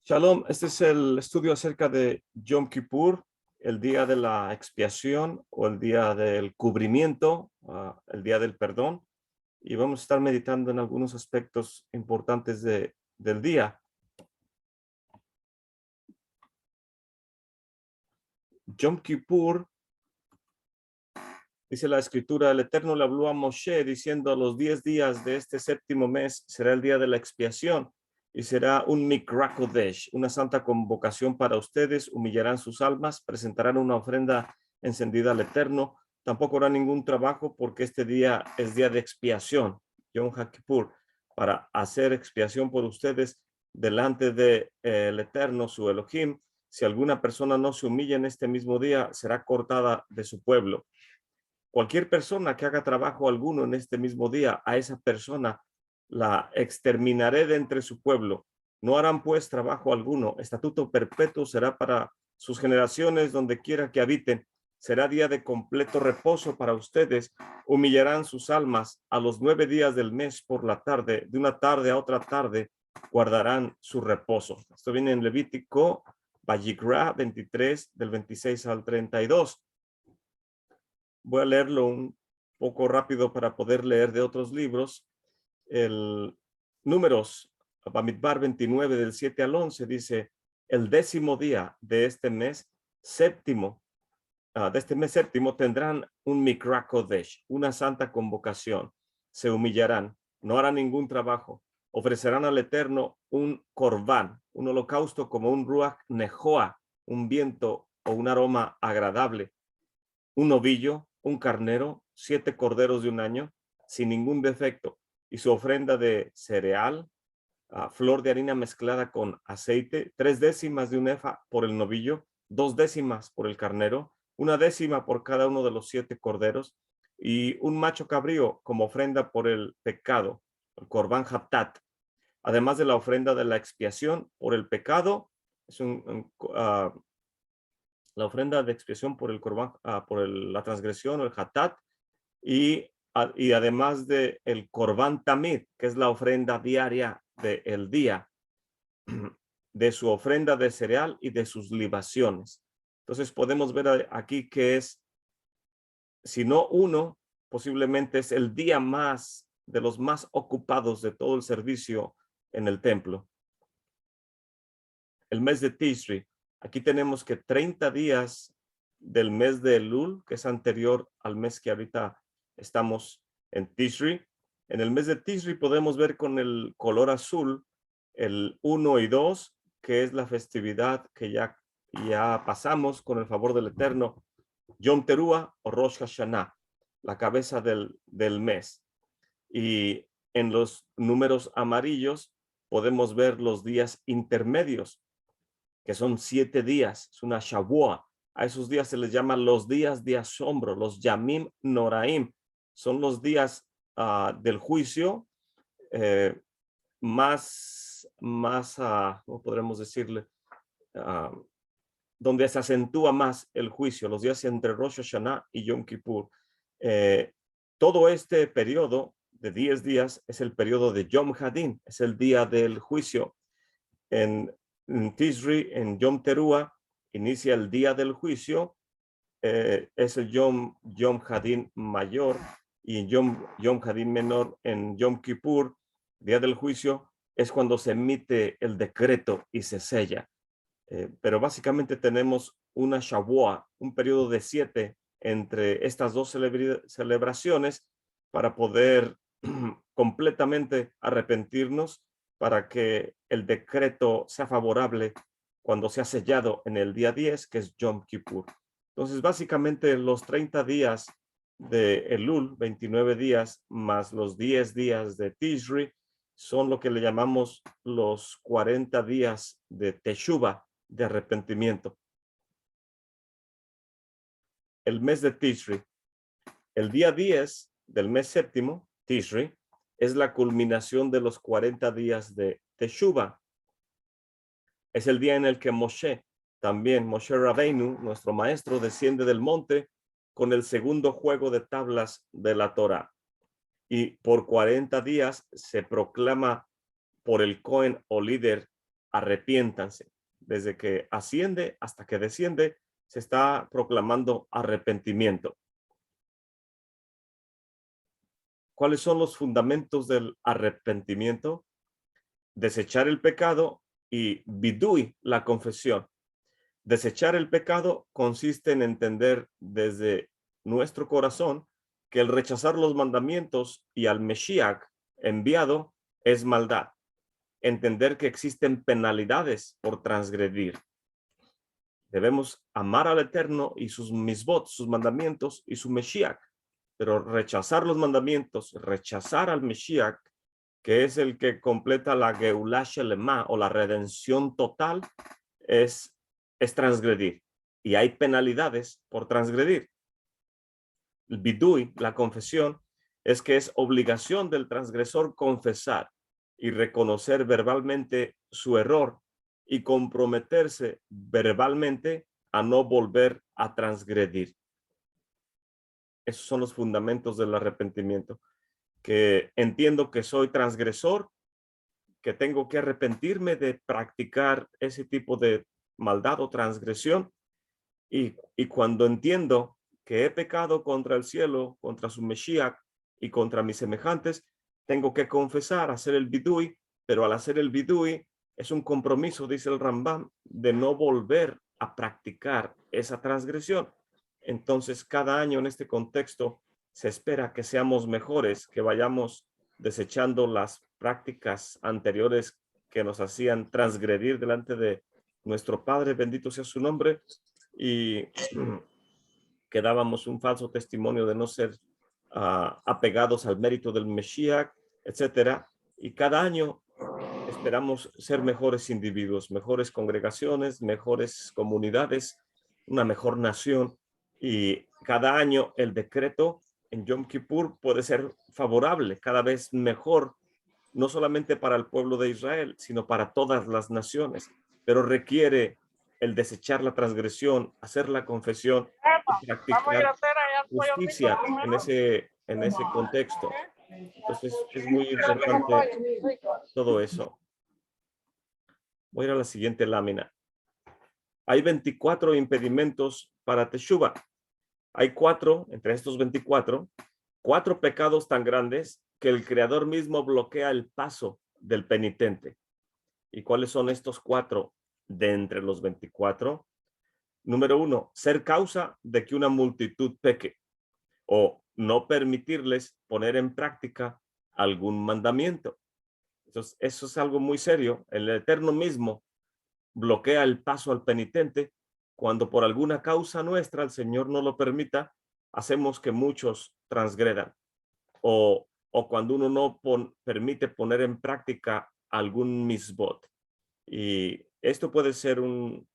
Shalom, este es el estudio acerca de Yom Kippur, el día de la expiación o el día del cubrimiento, el día del perdón. Y vamos a estar meditando en algunos aspectos importantes del día. Yom Kippur, dice la escritura, el Eterno le habló a Moshe diciendo: a los 10 días de este séptimo mes será el día de la expiación. Y será un Mikra Kodesh, una santa convocación para ustedes. Humillarán sus almas, presentarán una ofrenda encendida al Eterno. Tampoco hará ningún trabajo porque este día es día de expiación, Yom HaKippur, para hacer expiación por ustedes delante de el Eterno, su Elohim. Si alguna persona no se humilla en este mismo día, será cortada de su pueblo. Cualquier persona que haga trabajo alguno en este mismo día, a esa persona la exterminaré de entre su pueblo. No harán pues trabajo alguno. Estatuto perpetuo será para sus generaciones donde quiera que habiten. Será día de completo reposo para ustedes. Humillarán sus almas a los 9 días del mes por la tarde. De una tarde a otra tarde guardarán su reposo. Esto viene en Levítico, Vayikra 23, del 26 al 32. Voy a leerlo un poco rápido para poder leer de otros libros. El Números, Bamidbar 29, del 7 al 11, dice: el 10º día de este mes séptimo, tendrán un Mikra Kodesh, una santa convocación. Se humillarán, no harán ningún trabajo. Ofrecerán al Eterno un corbán, un holocausto como un ruach nejoa, un viento o un aroma agradable, un novillo, un carnero, 7 corderos de un año, sin ningún defecto, y su ofrenda de cereal, flor de harina mezclada con aceite, 3 décimas de un efa por el novillo, 2 décimas por el carnero, 1 décima por cada uno de los 7 corderos, y un macho cabrío como ofrenda por el pecado, el corbán hatat, además de la ofrenda de la expiación por el pecado. Es la ofrenda de expiación por el corbán, por la transgresión, el hatat, y además de el corbán tamid, que es la ofrenda diaria del día, de su ofrenda de cereal y de sus libaciones. Entonces podemos ver aquí que es, si no uno, posiblemente es el día más, de los más ocupados de todo el servicio en el templo. El mes de Tishri, aquí tenemos que 30 días del mes de Elul, que es anterior al mes que ahorita estamos en Tishri. En el mes de Tishri podemos ver con el color azul el 1 y 2, que es la festividad que ya pasamos con el favor del Eterno, Yom Teruah o Rosh Hashanah, la cabeza del mes. Y en los números amarillos podemos ver los días intermedios, que son 7 días, es una Shavua. A esos días se les llama los días de asombro, los Yamim Noraim. Son los días del juicio más, ¿cómo podremos decirle? Donde se acentúa más el juicio, los días entre Rosh Hashanah y Yom Kippur. Todo este periodo de 10 días es el periodo de Yom Hadin, es el día del juicio. En Tishri, en Yom Teruah, inicia el día del juicio, es el Yom Hadin mayor, y en Yom Hadin menor, en Yom Kippur, día del juicio, es cuando se emite el decreto y se sella. Pero básicamente tenemos una Shavua, un periodo de 7 entre estas dos celebraciones para poder completamente arrepentirnos, para que el decreto sea favorable cuando sea sellado en el día 10, que es Yom Kippur. Entonces, básicamente los 30 días de Elul, 29 días, más los 10 días de Tishri, son lo que le llamamos los 40 días de Teshuvah, de arrepentimiento. El mes de Tishri, el día 10 del mes séptimo, Tishri, es la culminación de los 40 días de Teshuvah. Es el día en el que Moshe Rabbeinu, nuestro maestro, desciende del monte con el segundo juego de tablas de la Torá. Y por 40 días se proclama por el Cohen o líder arrepiéntanse. Desde que asciende hasta que desciende, se está proclamando arrepentimiento. ¿Cuáles son los fundamentos del arrepentimiento? Desechar el pecado y vidui, la confesión. Desechar el pecado consiste en entender desde nuestro corazón que el rechazar los mandamientos y al Mesías enviado es maldad. Entender que existen penalidades por transgredir. Debemos amar al Eterno y sus misbot, sus mandamientos y su Mesías. Pero rechazar los mandamientos, rechazar al Mesías, que es el que completa la Geulah Shelema o la redención total, es transgredir. Y hay penalidades por transgredir. El bidui, la confesión, es que es obligación del transgresor confesar y reconocer verbalmente su error y comprometerse verbalmente a no volver a transgredir. Esos son los fundamentos del arrepentimiento. Que entiendo que soy transgresor, que tengo que arrepentirme de practicar ese tipo de maldad o transgresión. Y cuando entiendo que he pecado contra el cielo, contra su Mesías y contra mis semejantes, tengo que confesar, hacer el bidui, pero al hacer el bidui es un compromiso, dice el Rambam, de no volver a practicar esa transgresión. Entonces, cada año en este contexto se espera que seamos mejores, que vayamos desechando las prácticas anteriores que nos hacían transgredir delante de nuestro Padre, bendito sea su nombre, y que dábamos un falso testimonio de no ser apegados al mérito del Mesías, etcétera. Y cada año esperamos ser mejores individuos, mejores congregaciones, mejores comunidades, una mejor nación. Y cada año el decreto en Yom Kippur puede ser favorable, cada vez mejor, no solamente para el pueblo de Israel, sino para todas las naciones, pero requiere el desechar la transgresión, hacer la confesión y practicar justicia en ese contexto. Entonces es muy importante todo eso. Voy a ir a la siguiente lámina. Hay 24 impedimentos para Teshuvah. Hay 4, entre estos 24, 4 pecados tan grandes que el Creador mismo bloquea el paso del penitente. ¿Y cuáles son estos 4 de entre los 24? Número 1, ser causa de que una multitud peque o no permitirles poner en práctica algún mandamiento. Entonces, eso es algo muy serio. El Eterno mismo bloquea el paso al penitente cuando por alguna causa nuestra, el Señor no lo permita, hacemos que muchos transgredan. O cuando uno no permite poner en práctica algún misbot. Y esto puede ser un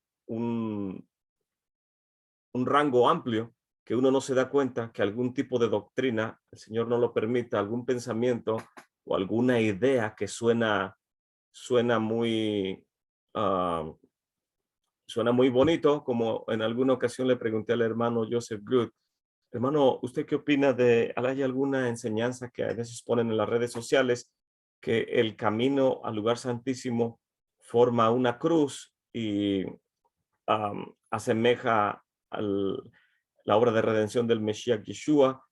rango amplio que uno no se da cuenta que algún tipo de doctrina, el Señor no lo permita, algún pensamiento o alguna idea que suena muy bonito, como en alguna ocasión le pregunté al hermano Joseph Good, hermano, ¿usted qué opina de, hay alguna enseñanza que a veces ponen en las redes sociales que el camino al lugar santísimo forma una cruz y asemeja la obra de redención del Mesías Yeshua?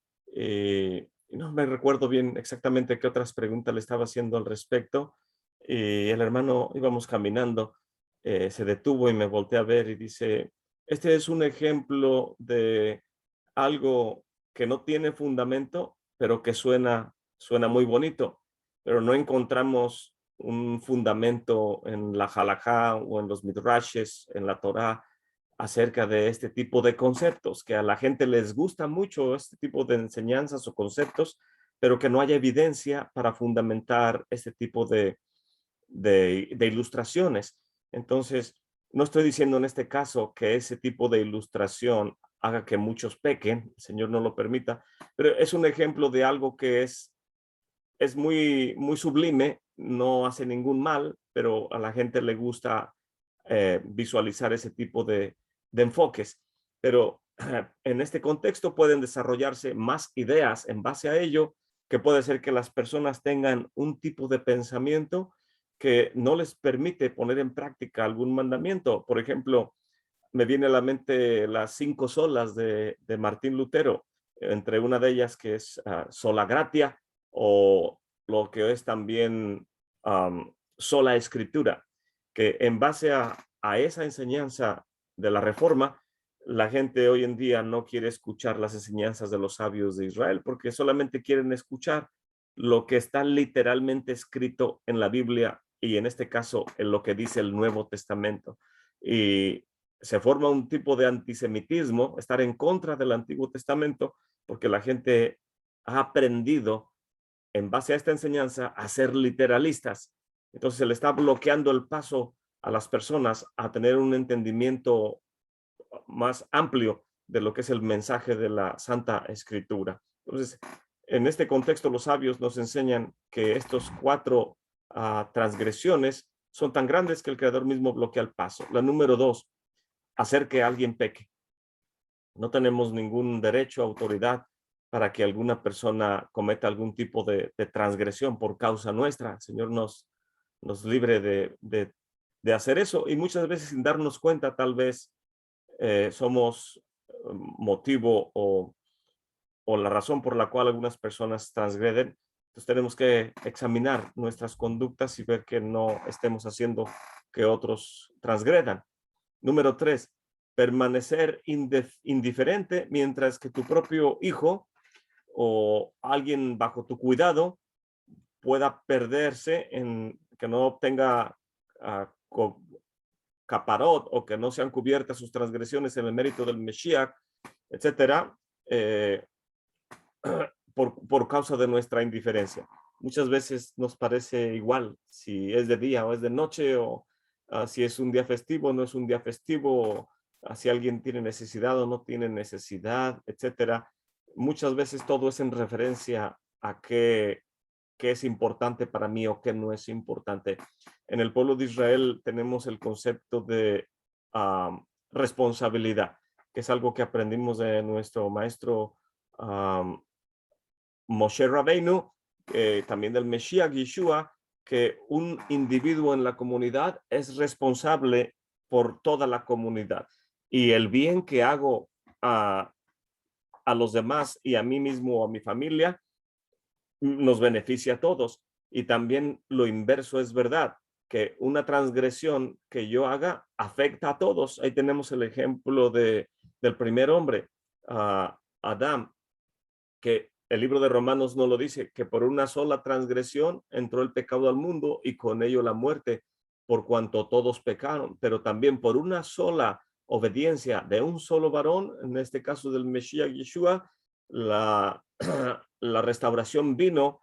No me recuerdo bien exactamente qué otras preguntas le estaba haciendo al respecto. El hermano, íbamos caminando, se detuvo y me volteé a ver y dice, este es un ejemplo de algo que no tiene fundamento, pero que suena muy bonito, pero no encontramos un fundamento en la halajá o en los midrashes, en la Torá, acerca de este tipo de conceptos, que a la gente les gusta mucho este tipo de enseñanzas o conceptos, pero que no haya evidencia para fundamentar este tipo de ilustraciones. Entonces, no estoy diciendo en este caso que ese tipo de ilustración haga que muchos pequen, el Señor no lo permita, pero es un ejemplo de algo que es muy sublime, no hace ningún mal, pero a la gente le gusta visualizar ese tipo de enfoques. Pero en este contexto pueden desarrollarse más ideas en base a ello, que puede ser que las personas tengan un tipo de pensamiento que no les permite poner en práctica algún mandamiento. Por ejemplo, me viene a la mente las 5 solas de Martín Lutero, entre una de ellas que es sola gratia, o lo que es también sola escritura, que en base a esa enseñanza de la Reforma, la gente hoy en día no quiere escuchar las enseñanzas de los sabios de Israel porque solamente quieren escuchar lo que está literalmente escrito en la Biblia y en este caso en lo que dice el Nuevo Testamento. Y se forma un tipo de antisemitismo, estar en contra del Antiguo Testamento, porque la gente ha aprendido en base a esta enseñanza a ser literalistas. Entonces se le está bloqueando el paso a las personas a tener un entendimiento más amplio de lo que es el mensaje de la Santa Escritura. Entonces, en este contexto, los sabios nos enseñan que estos 4 transgresiones son tan grandes que el Creador mismo bloquea el paso. La número 2, hacer que alguien peque. No tenemos ningún derecho, autoridad para que alguna persona cometa algún tipo de transgresión por causa nuestra. El Señor nos libre de hacer eso y muchas veces sin darnos cuenta tal vez somos motivo o la razón por la cual algunas personas transgreden. Entonces tenemos que examinar nuestras conductas y ver que no estemos haciendo que otros transgredan. Número 3, permanecer indiferente mientras que tu propio hijo o alguien bajo tu cuidado pueda perderse en que no obtenga caparot o que no sean cubiertas sus transgresiones en el mérito del Mesías, etcétera, por causa de nuestra indiferencia. Muchas veces nos parece igual si es de día o es de noche, o si es un día festivo o no es un día festivo, si alguien tiene necesidad o no tiene necesidad, etcétera. Muchas veces todo es en referencia a qué es importante para mí o qué no es importante. En el pueblo de Israel tenemos el concepto de responsabilidad, que es algo que aprendimos de nuestro maestro Moshe Rabbeinu, también del Mesías Yeshua, que un individuo en la comunidad es responsable por toda la comunidad. Y el bien que hago a los demás y a mí mismo o a mi familia nos beneficia a todos. Y también lo inverso es verdad, que una transgresión que yo haga afecta a todos. Ahí tenemos el ejemplo del primer hombre, Adán, que el libro de Romanos no lo dice, que por una sola transgresión entró el pecado al mundo y con ello la muerte, por cuanto todos pecaron, pero también por una sola obediencia de un solo varón, en este caso del Mesías Yeshua, la restauración vino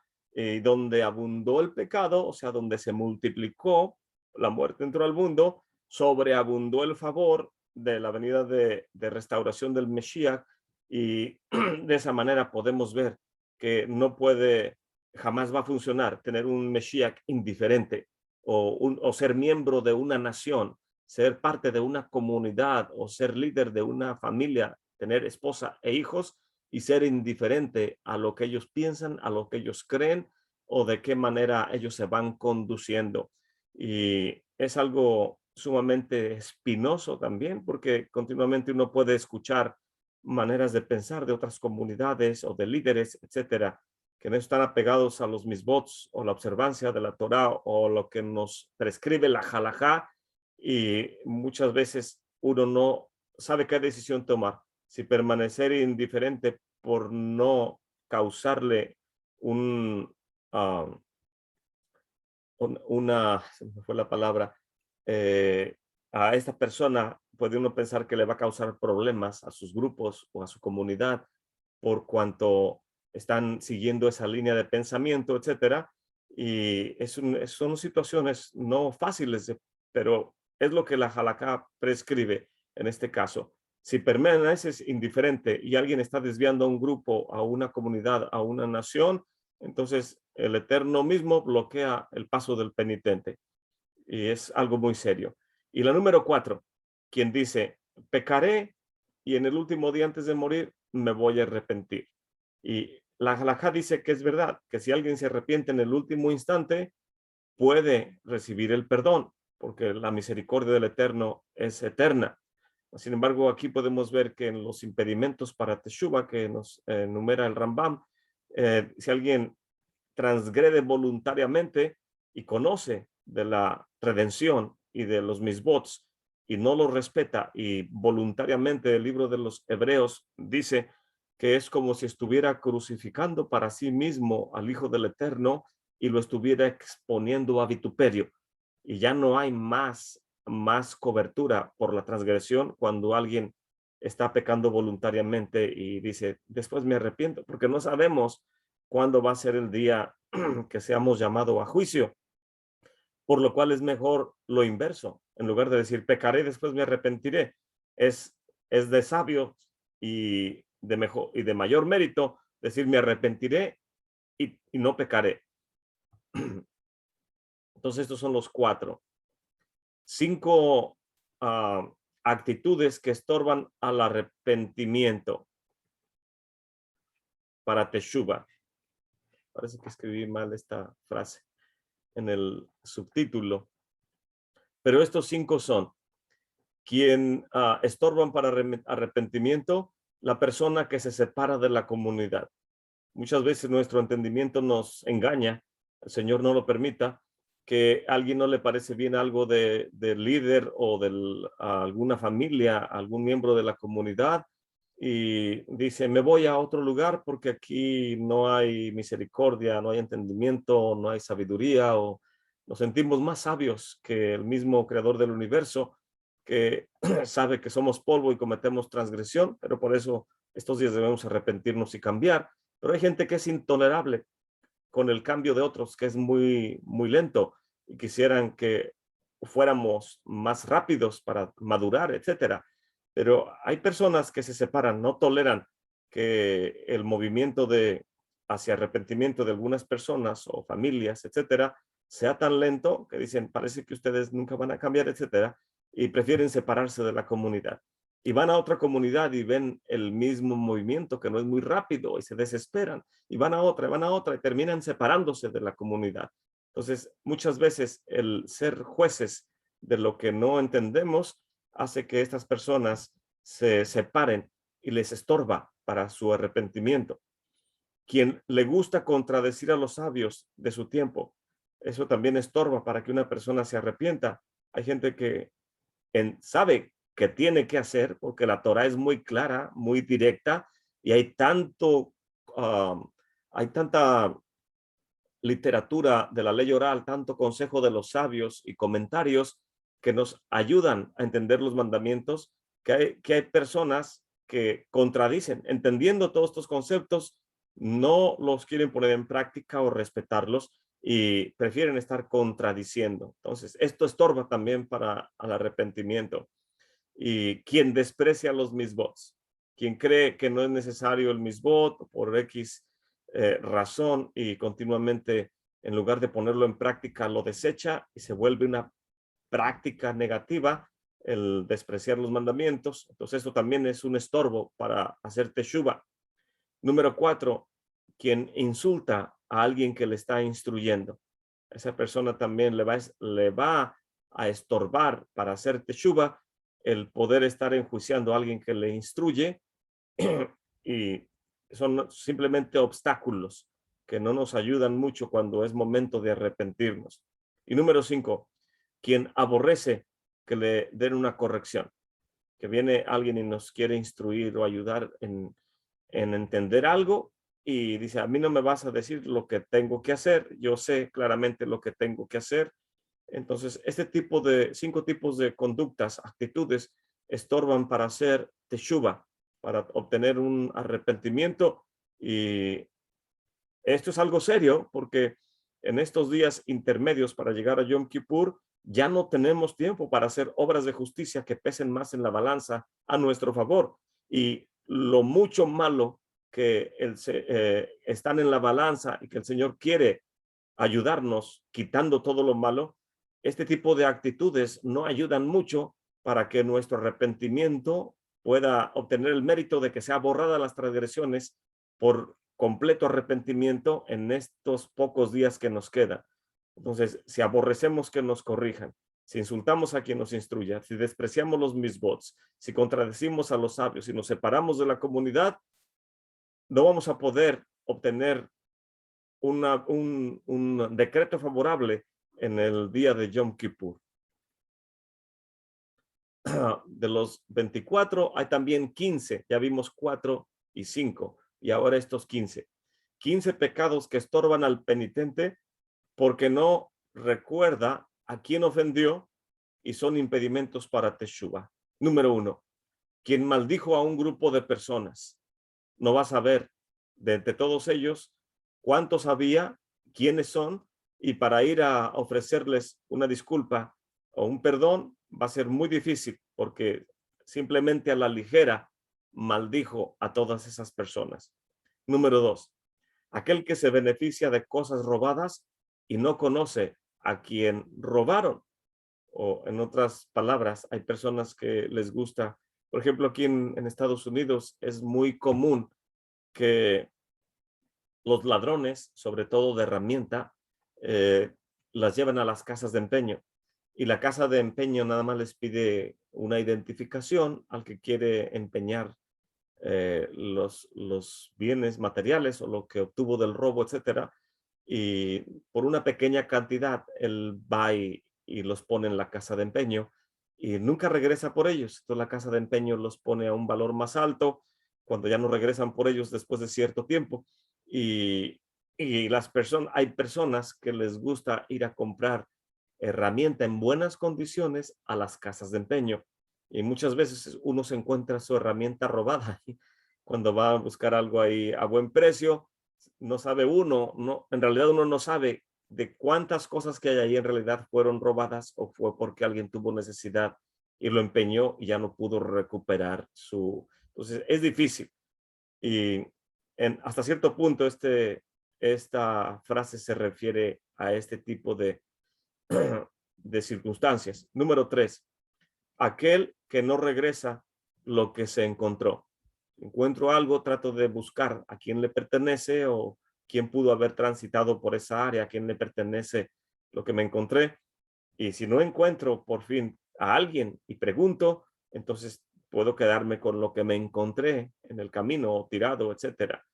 donde abundó el pecado, o sea, donde se multiplicó, la muerte entró al mundo, sobreabundó el favor de la venida de restauración del Mesías, y de esa manera podemos ver que no puede, jamás va a funcionar tener un Mesías indiferente o ser miembro de una nación, ser parte de una comunidad o ser líder de una familia, tener esposa e hijos y ser indiferente a lo que ellos piensan, a lo que ellos creen o de qué manera ellos se van conduciendo. Y es algo sumamente espinoso también porque continuamente uno puede escuchar maneras de pensar de otras comunidades o de líderes, etcétera, que no están apegados a los misbots o la observancia de la Torá o lo que nos prescribe la halajá, y muchas veces uno no sabe qué decisión tomar, si permanecer indiferente por no causarle un, uh, se me fue la palabra, a esta persona puede uno pensar que le va a causar problemas a sus grupos o a su comunidad por cuanto están siguiendo esa línea de pensamiento, etcétera. Y son situaciones no fáciles, pero es lo que la halajá prescribe en este caso. Si permaneces indiferente y alguien está desviando a un grupo, a una comunidad, a una nación, entonces el Eterno mismo bloquea el paso del penitente. Y es algo muy serio. Y la número 4, quien dice, pecaré y en el último día antes de morir me voy a arrepentir. Y la halajá dice que es verdad, que si alguien se arrepiente en el último instante, puede recibir el perdón, porque la misericordia del Eterno es eterna. Sin embargo, aquí podemos ver que en los impedimentos para Teshuvah que nos enumera el Rambam, si alguien transgrede voluntariamente y conoce de la redención y de los misbots y no lo respeta, y voluntariamente el libro de los Hebreos dice que es como si estuviera crucificando para sí mismo al Hijo del Eterno y lo estuviera exponiendo a vituperio, y ya no hay más cobertura por la transgresión cuando alguien está pecando voluntariamente y dice, después me arrepiento, porque no sabemos cuándo va a ser el día que seamos llamados a juicio, por lo cual es mejor lo inverso. En lugar de decir, pecaré, después me arrepentiré, es de sabio y de mayor mérito decir, me arrepentiré y no pecaré. Entonces, estos son los 5 actitudes que estorban al arrepentimiento para Teshuvah. Parece que escribí mal esta frase en el subtítulo. Pero estos 5 son: quien estorban para arrepentimiento, la persona que se separa de la comunidad. Muchas veces nuestro entendimiento nos engaña, el Señor no lo permita, que a alguien no le parece bien algo del líder o de alguna familia, algún miembro de la comunidad, y dice, me voy a otro lugar porque aquí no hay misericordia, no hay entendimiento, no hay sabiduría, o nos sentimos más sabios que el mismo creador del universo, que sabe que somos polvo y cometemos transgresión, pero por eso estos días debemos arrepentirnos y cambiar. Pero hay gente que es intolerable con el cambio de otros, que es muy, muy lento, y quisieran que fuéramos más rápidos para madurar, etcétera. Pero hay personas que se separan, no toleran que el movimiento hacia arrepentimiento de algunas personas o familias, etcétera, sea tan lento que dicen, parece que ustedes nunca van a cambiar, etcétera, y prefieren separarse de la comunidad. Y van a otra comunidad y ven el mismo movimiento que no es muy rápido y se desesperan, y van a otra y terminan separándose de la comunidad. Entonces, muchas veces el ser jueces de lo que no entendemos hace que estas personas se separen y les estorba para su arrepentimiento. Quien le gusta contradecir a los sabios de su tiempo, eso también estorba para que una persona se arrepienta. Hay gente que sabe que tiene que hacer, porque la Torah es muy clara, muy directa, y hay tanta literatura de la ley oral, tanto consejo de los sabios y comentarios que nos ayudan a entender los mandamientos, que hay personas que contradicen, entendiendo todos estos conceptos, no los quieren poner en práctica o respetarlos y prefieren estar contradiciendo. Entonces, esto estorba también para el arrepentimiento. Y quien desprecia los misbots, quien cree que no es necesario el misbot por X razón y continuamente, en lugar de ponerlo en práctica, lo desecha y se vuelve una práctica negativa, el despreciar los mandamientos. Entonces, esto también es un estorbo para hacer Teshuvah. Número 4, quien insulta a alguien que le está instruyendo. Esa persona también le va a estorbar para hacer Teshuvah el poder estar enjuiciando a alguien que le instruye, y son simplemente obstáculos que no nos ayudan mucho cuando es momento de arrepentirnos. Y número 5, quien aborrece que le den una corrección, que viene alguien y nos quiere instruir o ayudar en entender algo y dice, a mí no me vas a decir lo que tengo que hacer, yo sé claramente lo que tengo que hacer. Entonces, 5 tipos de conductas, actitudes, estorban para hacer Teshuvah, para obtener un arrepentimiento. Y esto es algo serio porque en estos días intermedios para llegar a Yom Kippur, ya no tenemos tiempo para hacer obras de justicia que pesen más en la balanza a nuestro favor. Y lo mucho malo que están en la balanza y que el Señor quiere ayudarnos quitando todo lo malo, este tipo de actitudes no ayudan mucho para que nuestro arrepentimiento pueda obtener el mérito de que sea borrada las transgresiones por completo arrepentimiento en estos pocos días que nos quedan. Entonces, si aborrecemos que nos corrijan, si insultamos a quien nos instruya, si despreciamos los misbots, si contradecimos a los sabios, si nos separamos de la comunidad, no vamos a poder obtener un decreto favorable en el día de Yom Kippur. De los 24 hay también 15, ya vimos 4 y 5, y ahora estos 15. 15 pecados que estorban al penitente porque no recuerda a quién ofendió y son impedimentos para Teshuvah. Número 1, quien maldijo a un grupo de personas. No va a saber de entre todos ellos cuántos había, quiénes son, y para ir a ofrecerles una disculpa o un perdón va a ser muy difícil porque simplemente a la ligera maldijo a todas esas personas. Número 2, aquel que se beneficia de cosas robadas y no conoce a quien robaron. O en otras palabras, hay personas que les gusta, por ejemplo, aquí en Estados Unidos es muy común que los ladrones, sobre todo de herramienta, las llevan a las casas de empeño. Y la casa de empeño nada más les pide una identificación al que quiere empeñar los bienes materiales o lo que obtuvo del robo, etcétera. Y por una pequeña cantidad, él va y los pone en la casa de empeño y nunca regresa por ellos. Entonces la casa de empeño los pone a un valor más alto cuando ya no regresan por ellos después de cierto tiempo. Y, y hay personas que les gusta ir a comprar herramienta en buenas condiciones a las casas de empeño. Y muchas veces uno se encuentra su herramienta robada cuando va a buscar algo ahí a buen precio. No sabe uno, no, en realidad uno no sabe de cuántas cosas que hay ahí en realidad fueron robadas o fue porque alguien tuvo necesidad y lo empeñó y ya no pudo recuperar su. Entonces es difícil. Y hasta cierto punto esta frase se refiere a este tipo de circunstancias. Número 3, aquel que no regresa lo que se encontró. Encuentro algo, trato de buscar a quién le pertenece o quién pudo haber transitado por esa área, a quién le pertenece lo que me encontré. Y si no encuentro por fin a alguien y pregunto, entonces puedo quedarme con lo que me encontré en el camino, tirado, etcétera.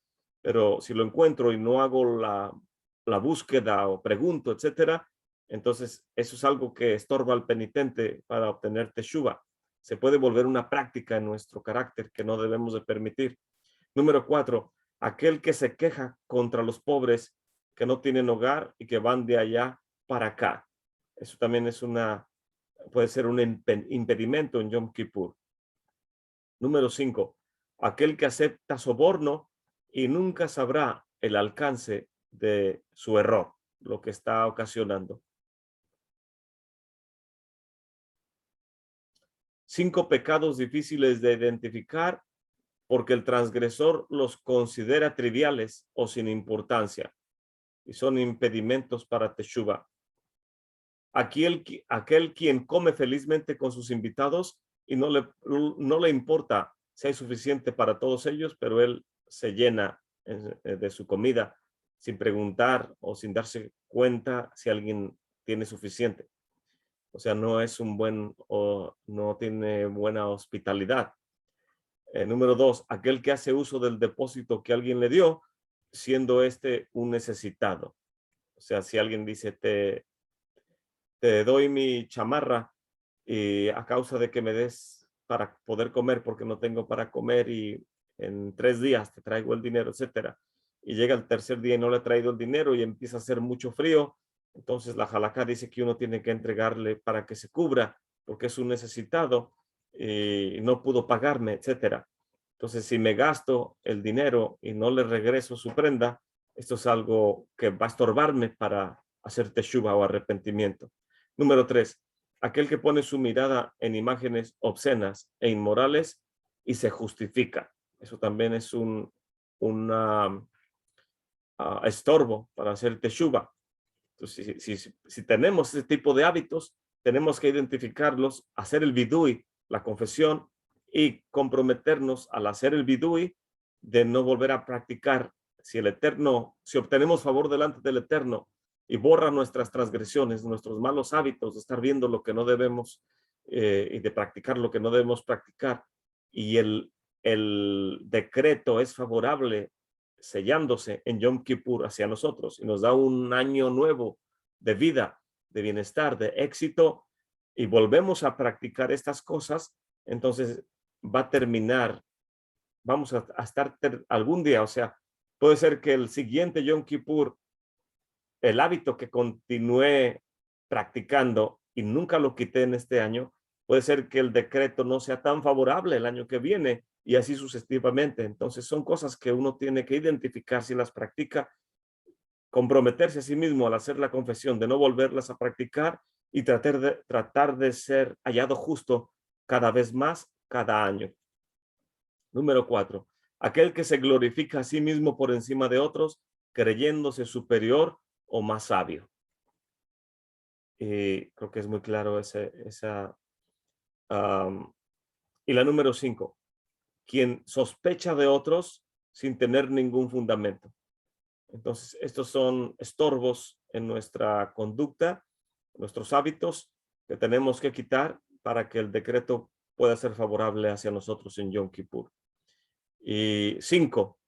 Pero si lo encuentro y no hago la búsqueda o pregunto, etcétera, entonces eso es algo que estorba al penitente para obtener teshuva. Se puede volver una práctica en nuestro carácter que no debemos de permitir. Número 4, aquel que se queja contra los pobres que no tienen hogar y que van de allá para acá. Eso también puede ser un impedimento en Yom Kippur. Número 5, aquel que acepta soborno y nunca sabrá el alcance de su error, lo que está ocasionando. 5 pecados difíciles de identificar porque el transgresor los considera triviales o sin importancia y son impedimentos para teshuva. Aquel quien come felizmente con sus invitados y no le importa si hay suficiente para todos ellos, pero él se llena de su comida sin preguntar o sin darse cuenta si alguien tiene suficiente. O sea, no es o no tiene buena hospitalidad. Número 2, aquel que hace uso del depósito que alguien le dio, siendo un necesitado. O sea, si alguien dice, te doy mi chamarra y a causa de que me des para poder comer porque no tengo para comer y en 3 días te traigo el dinero, etcétera. Y llega el tercer día y no le ha traído el dinero y empieza a hacer mucho frío. Entonces la halajá dice que uno tiene que entregarle para que se cubra porque es un necesitado y no pudo pagarme, etcétera. Entonces, si me gasto el dinero y no le regreso su prenda, esto es algo que va a estorbarme para hacer teshuva o arrepentimiento. Número 3, aquel que pone su mirada en imágenes obscenas e inmorales y se justifica. Eso también es un estorbo para hacer teshuva. Entonces, si tenemos ese tipo de hábitos, tenemos que identificarlos, hacer el vidui, la confesión, y comprometernos al hacer el vidui de no volver a practicar. Si obtenemos favor delante del Eterno y borra nuestras transgresiones, nuestros malos hábitos de estar viendo lo que no debemos y de practicar lo que no debemos practicar. Y el decreto es favorable sellándose en Yom Kippur hacia nosotros y nos da un año nuevo de vida, de bienestar, de éxito, y volvemos a practicar estas cosas, entonces va a terminar, vamos a estar algún día, o sea, puede ser que el siguiente Yom Kippur, el hábito que continúe practicando y nunca lo quité en este año, puede ser que el decreto no sea tan favorable el año que viene y así sucesivamente. Entonces son cosas que uno tiene que identificar si las practica, comprometerse a sí mismo al hacer la confesión de no volverlas a practicar y tratar de ser hallado justo cada vez más cada año. Número 4. Aquel que se glorifica a sí mismo por encima de otros, creyéndose superior o más sabio. Y creo que es muy claro esa. Y la número 5. Quien sospecha de otros sin tener ningún fundamento. Entonces, estos son estorbos en nuestra conducta, nuestros hábitos que tenemos que quitar para que el decreto pueda ser favorable hacia nosotros en Yom Kippur. Y 5,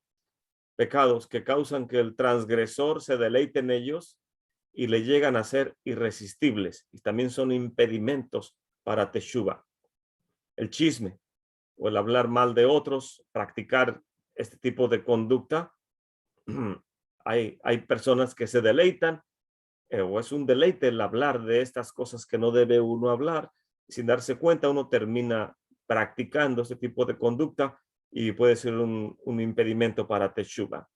pecados que causan que el transgresor se deleite en ellos y le llegan a ser irresistibles y también son impedimentos para Teshuvah. El chisme o el hablar mal de otros, practicar este tipo de conducta. Hay personas que se deleitan o es un deleite el hablar de estas cosas que no debe uno hablar. Sin darse cuenta, uno termina practicando este tipo de conducta y puede ser un impedimento para Teshuvah.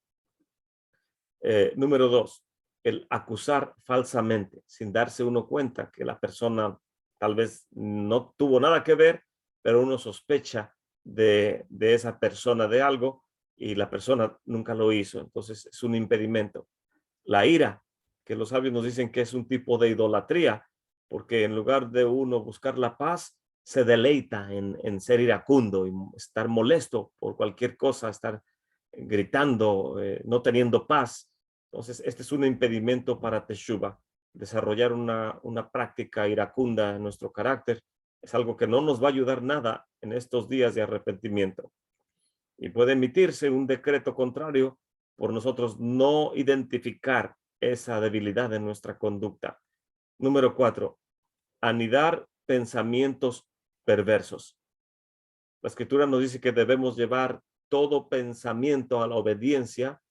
Número 2, el acusar falsamente, sin darse uno cuenta que la persona tal vez no tuvo nada que ver, pero uno sospecha de esa persona de algo y la persona nunca lo hizo. Entonces es un impedimento. La ira, que los sabios nos dicen que es un tipo de idolatría, porque en lugar de uno buscar la paz, se deleita en ser iracundo y estar molesto por cualquier cosa, estar gritando, no teniendo paz. Entonces, este es un impedimento para Teshuvah. Desarrollar una práctica iracunda en nuestro carácter es algo que no nos va a ayudar nada en estos días de arrepentimiento. Y puede emitirse un decreto contrario por nosotros no identificar esa debilidad en nuestra conducta. Número 4, anidar pensamientos perversos. La escritura nos dice que debemos llevar todo pensamiento a la obediencia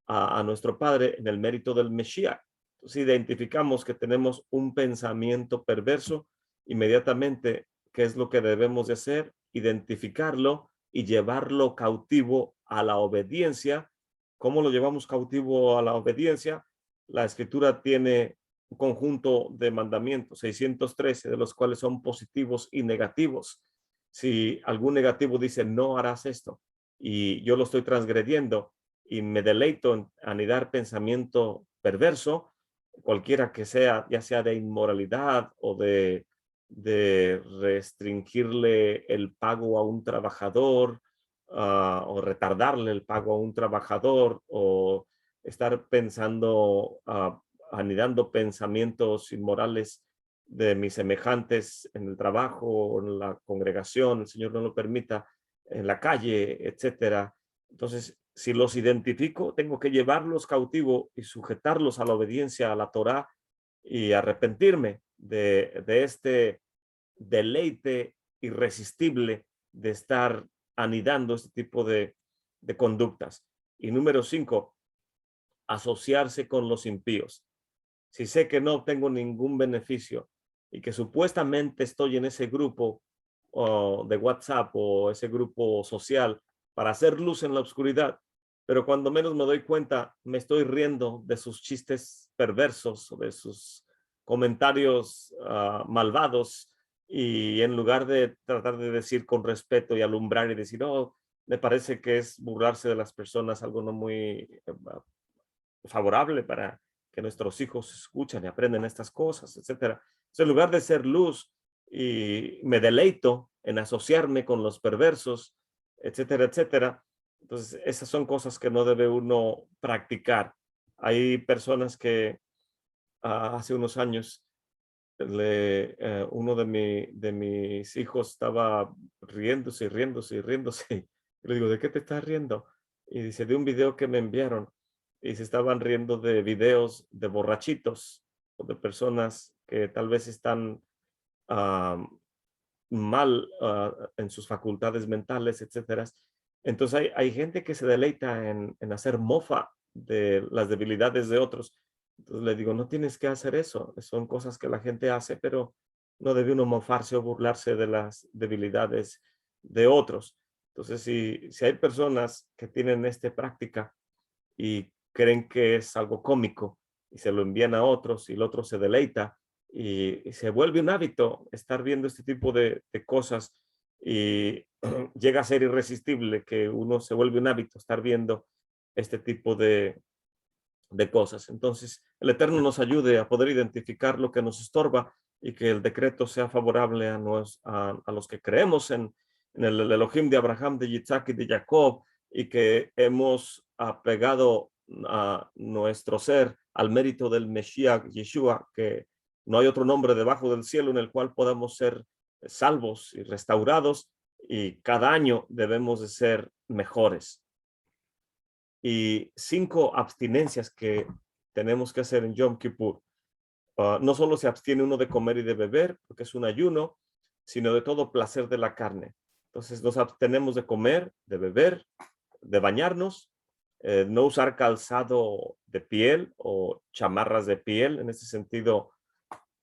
a nuestro Padre en el mérito del Mesías. Si identificamos que tenemos un pensamiento perverso, inmediatamente, ¿qué es lo que debemos de hacer? Identificarlo y llevarlo cautivo a la obediencia. ¿Cómo lo llevamos cautivo a la obediencia? La escritura tiene un conjunto de mandamientos, 613, de los cuales son positivos y negativos. Si algún negativo dice, no harás esto, y yo lo estoy transgrediendo y me deleito en anidar pensamiento perverso, cualquiera que sea, ya sea de inmoralidad o de restringirle el pago a un trabajador, o retardarle el pago a un trabajador, o estar pensando, anidando pensamientos inmorales de mis semejantes en el trabajo o en la congregación, el Señor no lo permita, en la calle, etcétera. Entonces, si los identifico, tengo que llevarlos cautivo y sujetarlos a la obediencia a la Torá y arrepentirme de este deleite irresistible de estar anidando este tipo de conductas. Y número 5, asociarse con los impíos. Si sé que no obtengo ningún beneficio y que supuestamente estoy en ese grupo de WhatsApp o ese grupo social para hacer luz en la oscuridad, pero cuando menos me doy cuenta, me estoy riendo de sus chistes perversos o de sus comentarios malvados, y en lugar de tratar de decir con respeto y alumbrar y decir, oh, me parece que es burlarse de las personas, algo no muy favorable para que nuestros hijos escuchan y aprenden estas cosas, etcétera. Entonces, en lugar de ser luz, y me deleito en asociarme con los perversos, etcétera, etcétera. Entonces, esas son cosas que no debe uno practicar. Hay personas que hace unos años, uno de mis hijos estaba riéndose y riéndose y riéndose. Le digo, ¿de qué te estás riendo? Y dice, de un video que me enviaron. Y se estaban riendo de videos de borrachitos o de personas que tal vez están ah, mal en sus facultades mentales, etcétera. Entonces hay gente que se deleita en hacer mofa de las debilidades de otros. Entonces le digo, no tienes que hacer eso. Son cosas que la gente hace, pero no debe uno mofarse o burlarse de las debilidades de otros. Entonces, si hay personas que tienen esta práctica y creen que es algo cómico y se lo envían a otros y el otro se deleita y se vuelve un hábito estar viendo este tipo de cosas y llega a ser irresistible que uno se vuelve un hábito estar viendo este tipo de cosas. Entonces, el Eterno nos ayude a poder identificar lo que nos estorba y que el decreto sea favorable a los que creemos en el Elohim de Abraham, de Yitzhak y de Jacob, y que hemos apegado a nuestro ser al mérito del Mesías Yeshua, que no hay otro nombre debajo del cielo en el cual podamos ser salvos y restaurados, y cada año debemos de ser mejores. Y 5 abstinencias que tenemos que hacer en Yom Kippur. No solo se abstiene uno de comer y de beber, porque es un ayuno, sino de todo placer de la carne. Entonces nos abstenemos de comer, de beber, de bañarnos, no usar calzado de piel o chamarras de piel. En ese sentido,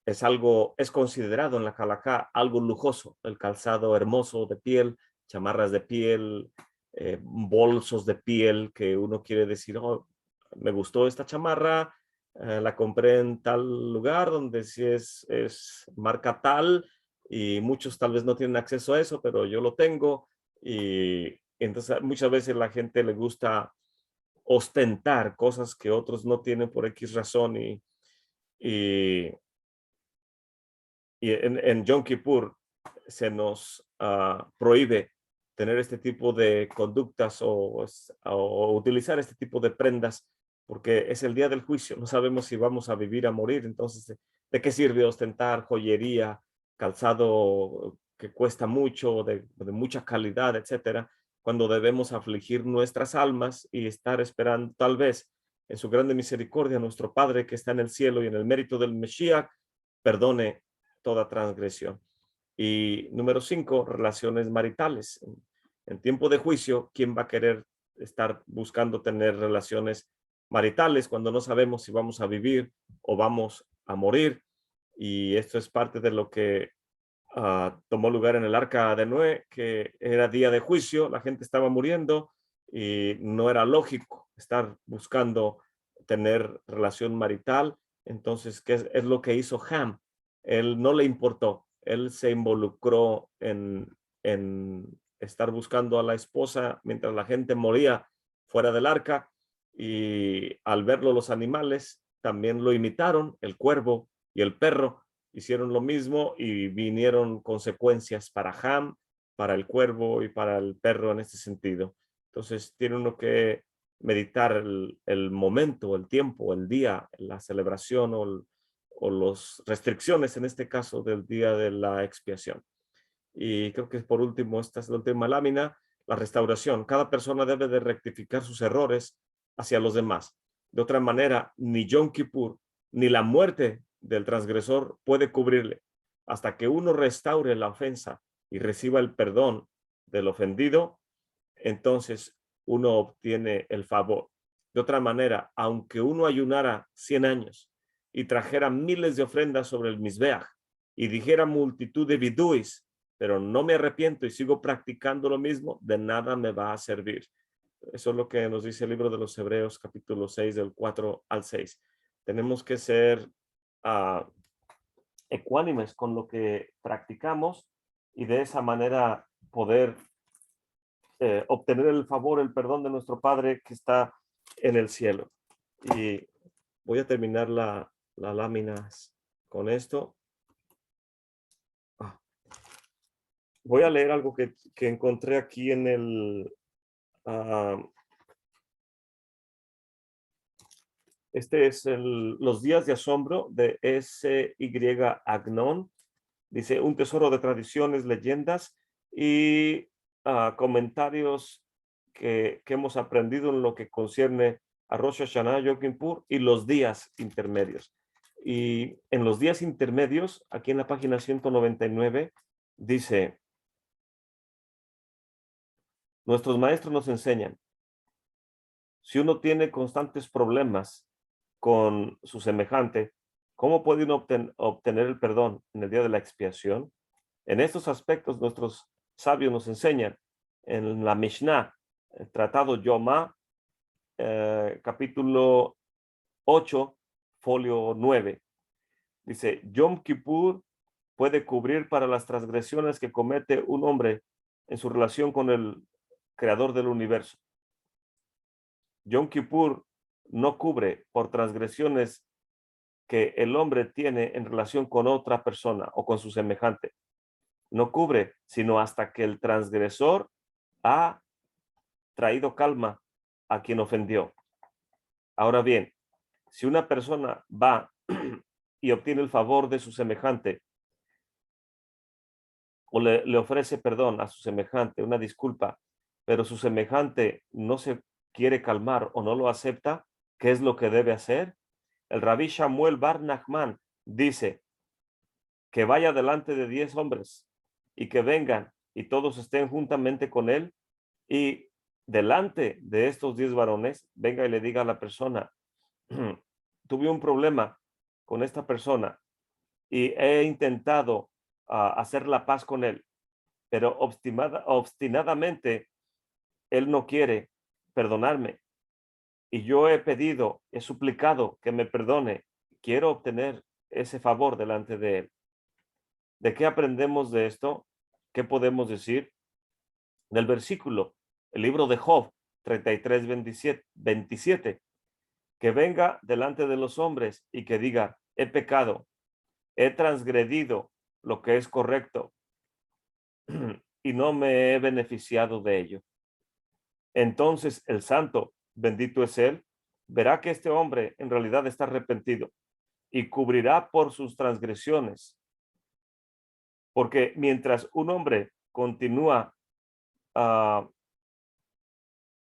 es considerado en la Halajá algo lujoso, el calzado hermoso de piel, chamarras de piel, bolsos de piel, que uno quiere decir, oh, me gustó esta chamarra, la compré en tal lugar donde sí es marca tal, y muchos tal vez no tienen acceso a eso, pero yo lo tengo. Y entonces muchas veces la gente le gusta ostentar cosas que otros no tienen por X razón, y en Yom Kippur se nos prohíbe tener este tipo de conductas o utilizar este tipo de prendas, porque es el día del juicio. No sabemos si vamos a vivir, a morir. Entonces, ¿de qué sirve ostentar joyería, calzado que cuesta mucho, de mucha calidad, etcétera, cuando debemos afligir nuestras almas y estar esperando tal vez en su grande misericordia nuestro Padre que está en el cielo y en el mérito del Mesías perdone toda transgresión? Y número 5, relaciones maritales. En tiempo de juicio, ¿quién va a querer estar buscando tener relaciones maritales cuando no sabemos si vamos a vivir o vamos a morir? Y esto es parte de lo que tomó lugar en el arca de Noé, que era día de juicio, la gente estaba muriendo y no era lógico estar buscando tener relación marital. Entonces, ¿qué es lo que hizo Ham? Él no le importó, él se involucró en estar buscando a la esposa mientras la gente moría fuera del arca, y al verlo los animales también lo imitaron, el cuervo y el perro hicieron lo mismo y vinieron consecuencias para Ham, para el cuervo y para el perro en este sentido. Entonces tiene uno que meditar el momento, el tiempo, el día, la celebración o las restricciones en este caso del día de la expiación. Y creo que por último, esta es la última lámina, la restauración. Cada persona debe de rectificar sus errores hacia los demás. De otra manera, ni Yom Kippur ni la muerte del transgresor puede cubrirle. Hasta que uno restaure la ofensa y reciba el perdón del ofendido, entonces uno obtiene el favor. De otra manera, aunque uno ayunara 100 años y trajera miles de ofrendas sobre el Mizbeach y dijera multitud de viduis, pero no me arrepiento y sigo practicando lo mismo, de nada me va a servir. Eso es lo que nos dice el libro de los Hebreos, capítulo 6, del 4 al 6. Tenemos que ser ecuánimes con lo que practicamos y de esa manera poder obtener el favor, el perdón de nuestro Padre que está en el cielo. Y voy a terminar la lámina con esto. Voy a leer algo que encontré aquí en el Este es los días de asombro de S.Y. Agnon. Dice, un tesoro de tradiciones, leyendas y comentarios que hemos aprendido en lo que concierne a Rosh Hashanah, Yom Kippur y los días intermedios. Y en los días intermedios, aquí en la página 199, dice, nuestros maestros nos enseñan, si uno tiene constantes problemas con su semejante, ¿cómo puede uno obtener el perdón en el día de la expiación? En estos aspectos nuestros sabios nos enseñan en la Mishnah, el tratado Yomá, capítulo 8, folio 9. Dice, Yom Kippur puede cubrir para las transgresiones que comete un hombre en su relación con el creador del universo. Yom Kippur no cubre por transgresiones que el hombre tiene en relación con otra persona o con su semejante. No cubre, sino hasta que el transgresor ha traído calma a quien ofendió. Ahora bien, si una persona va y obtiene el favor de su semejante o le ofrece perdón a su semejante, una disculpa, pero su semejante no se quiere calmar o no lo acepta, ¿qué es lo que debe hacer? El rabí Shamuel Bar Nachman dice que vaya delante de 10 hombres y que vengan y todos estén juntamente con él y delante de estos 10 varones venga y le diga a la persona, tuve un problema con esta persona y he intentado hacer la paz con él, pero obstinadamente él no quiere perdonarme y yo he pedido, he suplicado que me perdone, quiero obtener ese favor delante de él. ¿De qué aprendemos de esto? ¿Qué podemos decir? Del versículo, el libro de Job 33, 27, que venga delante de los hombres y que diga, he pecado, he transgredido lo que es correcto y no me he beneficiado de ello. Entonces el santo, bendito es él, verá que este hombre en realidad está arrepentido y cubrirá por sus transgresiones. Porque mientras un hombre continúa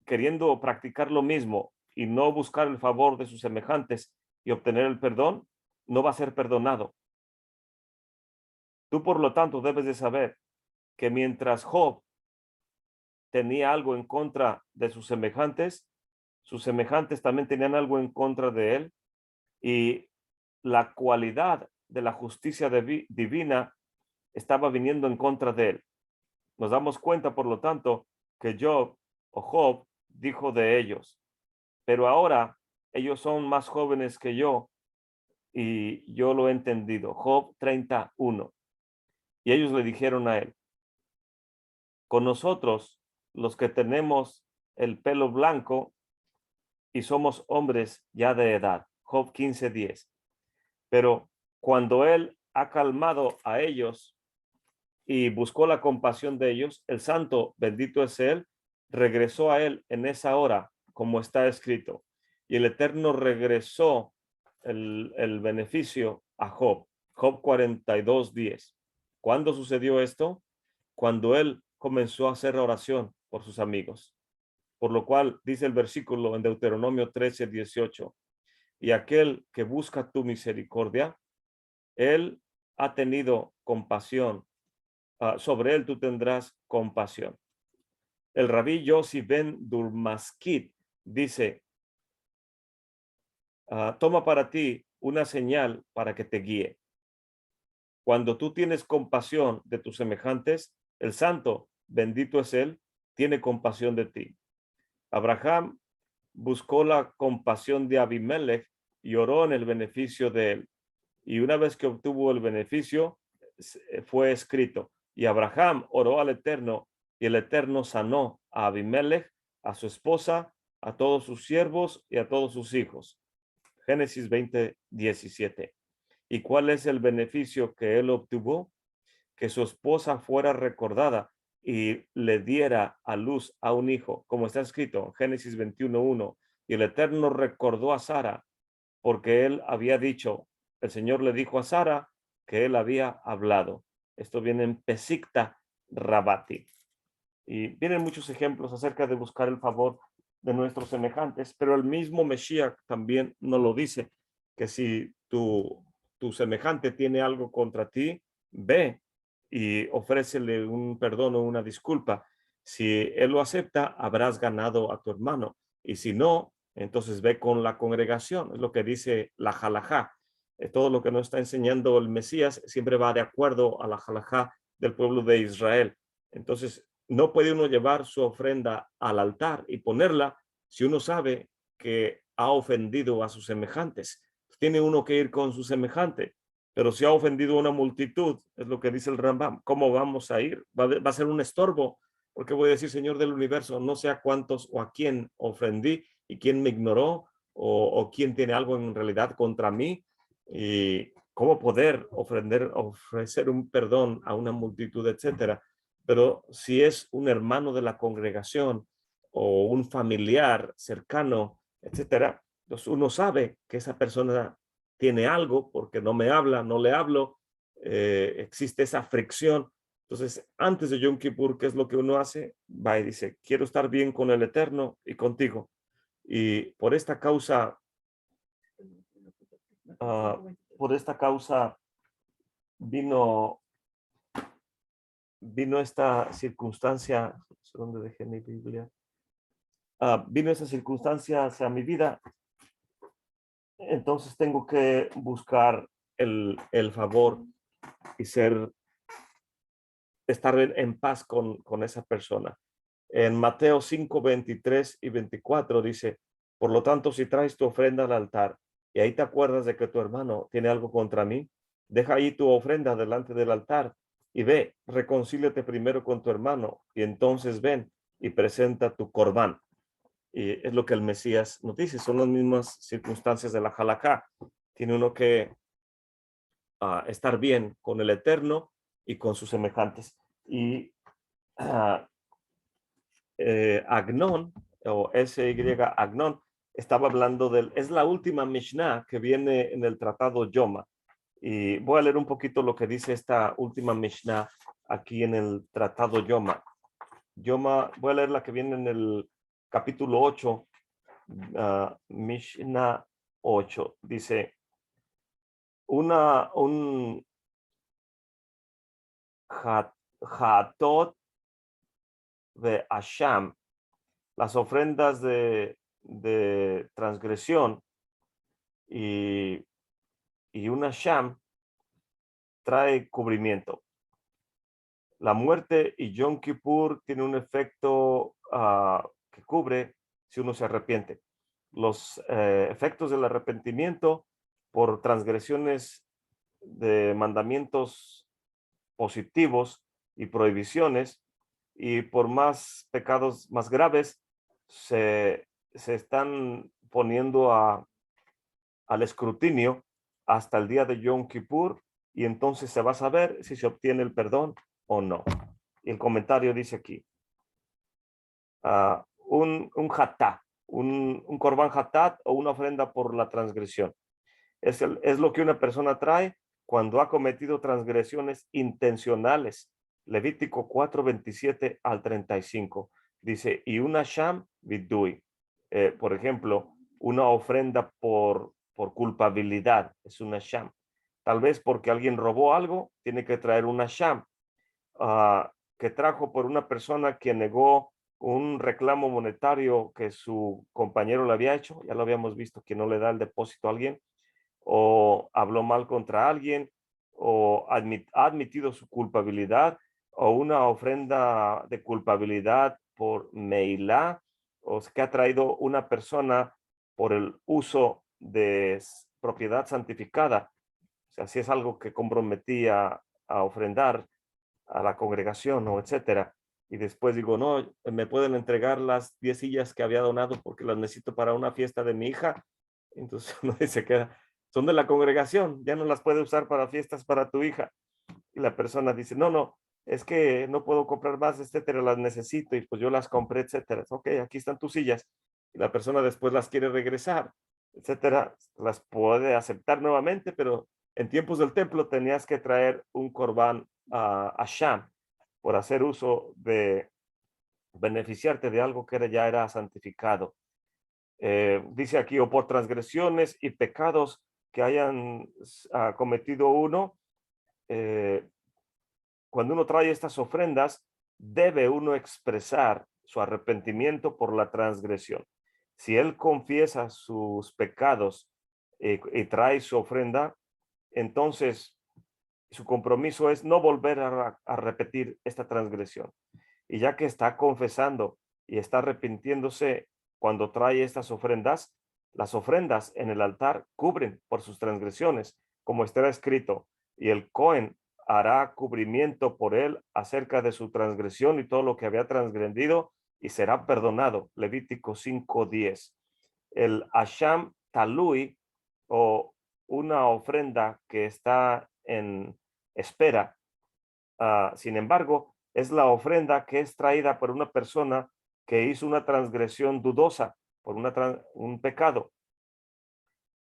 queriendo practicar lo mismo y no buscar el favor de sus semejantes y obtener el perdón, no va a ser perdonado. Tú, por lo tanto, debes de saber que mientras Job tenía algo en contra de sus semejantes también tenían algo en contra de él y la cualidad de la justicia divina estaba viniendo en contra de él. Nos damos cuenta, por lo tanto, que Job dijo de ellos, pero ahora ellos son más jóvenes que yo y yo lo he entendido. Job 31. Y ellos le dijeron a él, con nosotros, los que tenemos el pelo blanco y somos hombres ya de edad. Job 15:10. Pero cuando él ha calmado a ellos y buscó la compasión de ellos, el santo, bendito es él, regresó a él en esa hora, como está escrito. Y el Eterno regresó el beneficio a Job. Job 42:10. ¿Cuándo sucedió esto? Cuando él comenzó a hacer oración por sus amigos. Por lo cual dice el versículo en Deuteronomio 13:18, y aquel que busca tu misericordia, él ha tenido compasión. Sobre él tú tendrás compasión. El rabí Yossi ben Durmaskit dice, toma para ti una señal para que te guíe. Cuando tú tienes compasión de tus semejantes, el santo, bendito es él, tiene compasión de ti. Abraham buscó la compasión de Abimelech y oró en el beneficio de él. Y una vez que obtuvo el beneficio, fue escrito, y Abraham oró al Eterno, y el Eterno sanó a Abimelech, a su esposa, a todos sus siervos y a todos sus hijos. Génesis 20:17. ¿Y cuál es el beneficio que él obtuvo? Que su esposa fuera recordada y le diera a luz a un hijo, como está escrito en Génesis 21:1. Y el Eterno recordó a Sara porque él había dicho, el Señor le dijo a Sara que él había hablado. Esto viene en Pesikta Rabati. Y vienen muchos ejemplos acerca de buscar el favor de nuestros semejantes, pero el mismo Mesías también nos lo dice, que si tu semejante tiene algo contra ti, ve y ofrécele un perdón o una disculpa. Si él lo acepta, habrás ganado a tu hermano. Y si no, entonces ve con la congregación. Es lo que dice la halajá. Todo lo que nos está enseñando el Mesías siempre va de acuerdo a la halajá del pueblo de Israel. Entonces, no puede uno llevar su ofrenda al altar y ponerla si uno sabe que ha ofendido a sus semejantes. Tiene uno que ir con su semejante, pero si ha ofendido a una multitud, es lo que dice el Rambam, ¿cómo vamos a ir? Va a ser un estorbo, porque voy a decir, Señor del universo, no sé a cuántos o a quién ofendí y quién me ignoró o quién tiene algo en realidad contra mí, y cómo poder ofrecer un perdón a una multitud, etcétera. Pero si es un hermano de la congregación o un familiar cercano, etcétera, entonces uno sabe que esa persona tiene algo porque no me habla, no le hablo, existe esa fricción. Entonces, antes de Yom Kippur, ¿qué es lo que uno hace? Va y dice, quiero estar bien con el Eterno y contigo. Y por esta causa, por esta causa vino esta circunstancia, ¿dónde dejé mi Biblia? Vino esa circunstancia hacia mi vida, entonces tengo que buscar el favor y estar en paz con esa persona. En Mateo 5, 23 y 24 dice, por lo tanto, si traes tu ofrenda al altar y ahí te acuerdas de que tu hermano tiene algo contra mí, deja ahí tu ofrenda delante del altar y ve, reconcíliate primero con tu hermano y entonces ven y presenta tu corbán. Y es lo que el Mesías nos dice, son las mismas circunstancias de la halajá. Tiene uno que estar bien con el Eterno y con sus semejantes. Y Agnón, o SY Agnón, estaba hablando es la última Mishnah que viene en el tratado Yoma. Y voy a leer un poquito lo que dice esta última Mishnah aquí en el tratado Yoma. Voy a leer la que viene en el capítulo 8, Mishnah 8. Dice, un Hatot de Asham, las ofrendas de transgresión y una Sham trae cubrimiento. La muerte y Yom Kippur tiene un efecto que cubre si uno se arrepiente. Los efectos del arrepentimiento por transgresiones de mandamientos positivos y prohibiciones y por más pecados más graves se están poniendo al escrutinio hasta el día de Yom Kippur y entonces se va a saber si se obtiene el perdón o no. Y el comentario dice aquí, un hatá, un corbán hatat o una ofrenda por la transgresión. Es lo que una persona trae cuando ha cometido transgresiones intencionales. Levítico 4, 27 al 35. Dice, y una sham vidui. Por ejemplo, una ofrenda por culpabilidad es una sham. Tal vez porque alguien robó algo, tiene que traer una sham. Que trajo por una persona que negó un reclamo monetario que su compañero le había hecho. Ya lo habíamos visto, que no le da el depósito a alguien, o habló mal contra alguien, o ha admitido su culpabilidad, o una ofrenda de culpabilidad por Meilá, o que ha traído una persona por el uso de propiedad santificada. O sea, si es algo que comprometía a ofrendar a la congregación o etcétera. Y después digo, no, me pueden entregar las 10 sillas que había donado porque las necesito para una fiesta de mi hija. Entonces uno se queda, son de la congregación, ya no las puede usar para fiestas para tu hija. Y la persona dice, no, es que no puedo comprar más, etcétera, las necesito y pues yo las compré, etcétera. Ok, aquí están tus sillas. Y la persona después las quiere regresar. etcétera, las puede aceptar nuevamente, pero en tiempos del templo tenías que traer un corbán asham por hacer uso de beneficiarte de algo que ya era santificado. Dice aquí, o por transgresiones y pecados que hayan cometido uno, cuando uno trae estas ofrendas, debe uno expresar su arrepentimiento por la transgresión. Si él confiesa sus pecados y trae su ofrenda, entonces su compromiso es no volver a repetir esta transgresión. Y ya que está confesando y está arrepintiéndose cuando trae estas ofrendas, las ofrendas en el altar cubren por sus transgresiones, como está escrito, y el Cohen hará cubrimiento por él acerca de su transgresión y todo lo que había transgredido y será perdonado. Levítico 5:10. El Asham Talui, o una ofrenda que está en espera, sin embargo, es la ofrenda que es traída por una persona que hizo una transgresión dudosa, por un pecado,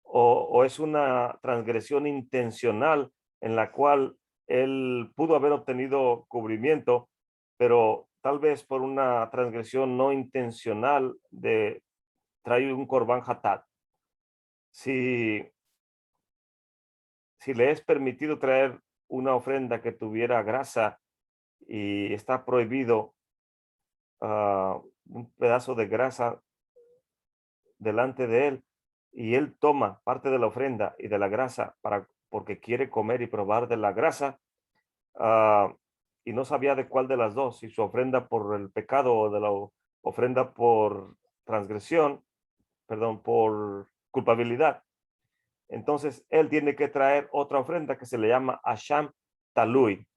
o es una transgresión intencional en la cual él pudo haber obtenido cubrimiento, pero tal vez por una transgresión no intencional de traer un corbán hatat. Si le es permitido traer una ofrenda que tuviera grasa y está prohibido un pedazo de grasa delante de él, y él toma parte de la ofrenda y de la grasa porque quiere comer y probar de la grasa, y no sabía de cuál de las dos, si su ofrenda por el pecado o de la ofrenda por transgresión, perdón, por culpabilidad. Entonces él tiene que traer otra ofrenda que se le llama Asham Talui.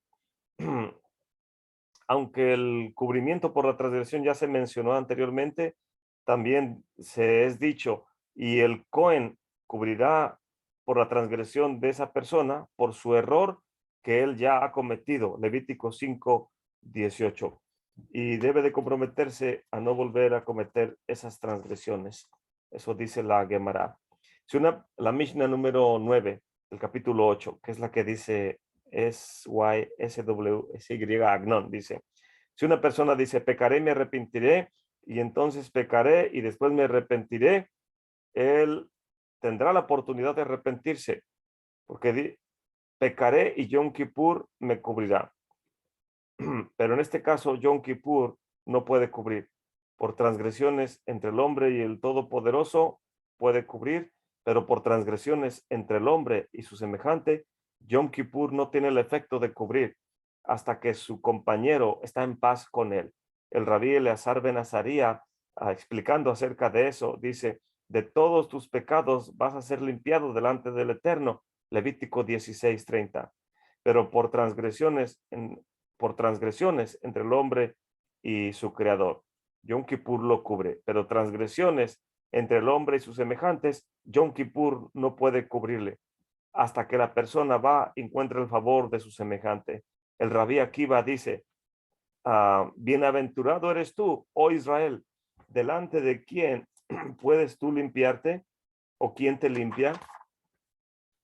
Aunque el cubrimiento por la transgresión ya se mencionó anteriormente, también se es dicho, y el Cohen cubrirá por la transgresión de esa persona por su error que él ya ha cometido. Levítico 5:18. Y debe de comprometerse a no volver a cometer esas transgresiones. Eso dice la Gemara. La Mishnah número 9, el capítulo 8, que es la que dice SY Agnon, dice, si una persona dice pecaré y me arrepentiré, y entonces pecaré y después me arrepentiré, él tendrá la oportunidad de arrepentirse, porque pecaré y Yom Kippur me cubrirá. Pero en este caso Yom Kippur no puede cubrir. Por transgresiones entre el hombre y el Todopoderoso puede cubrir, pero por transgresiones entre el hombre y su semejante, Yom Kippur no tiene el efecto de cubrir hasta que su compañero está en paz con él. El rabí Eleazar ben Azaría, explicando acerca de eso, dice, de todos tus pecados vas a ser limpiado delante del Eterno. Levítico 16:30. Pero por transgresiones entre el hombre y su creador, Yom Kippur lo cubre, pero transgresiones entre el hombre y sus semejantes, Yom Kippur no puede cubrirle hasta que la persona va y encuentre el favor de su semejante. El rabí Akiva dice, bienaventurado eres tú, oh Israel, delante de quién puedes tú limpiarte, o quién te limpia,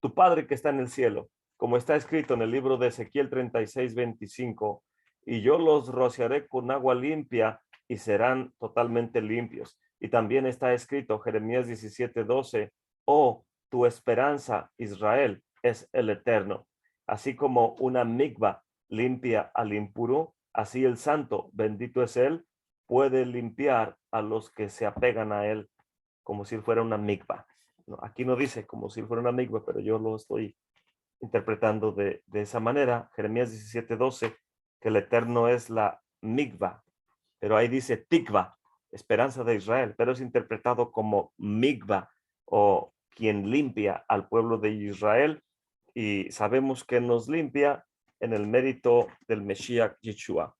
tu Padre que está en el cielo, como está escrito en el libro de Ezequiel 36:25, y yo los rociaré con agua limpia y serán totalmente limpios. Y también está escrito Jeremías 17:12, oh, tu esperanza, Israel, es el Eterno. Así como una migba limpia al impuro, así el santo, bendito es él, puede limpiar a los que se apegan a él, como si fuera una migba. No, aquí no dice como si fuera una migba, pero yo lo estoy interpretando de esa manera. Jeremías 17:12, que el Eterno es la migba, pero ahí dice tikva, esperanza de Israel, pero es interpretado como migba, o quien limpia al pueblo de Israel, y sabemos que nos limpia en el mérito del Mesías Yeshua.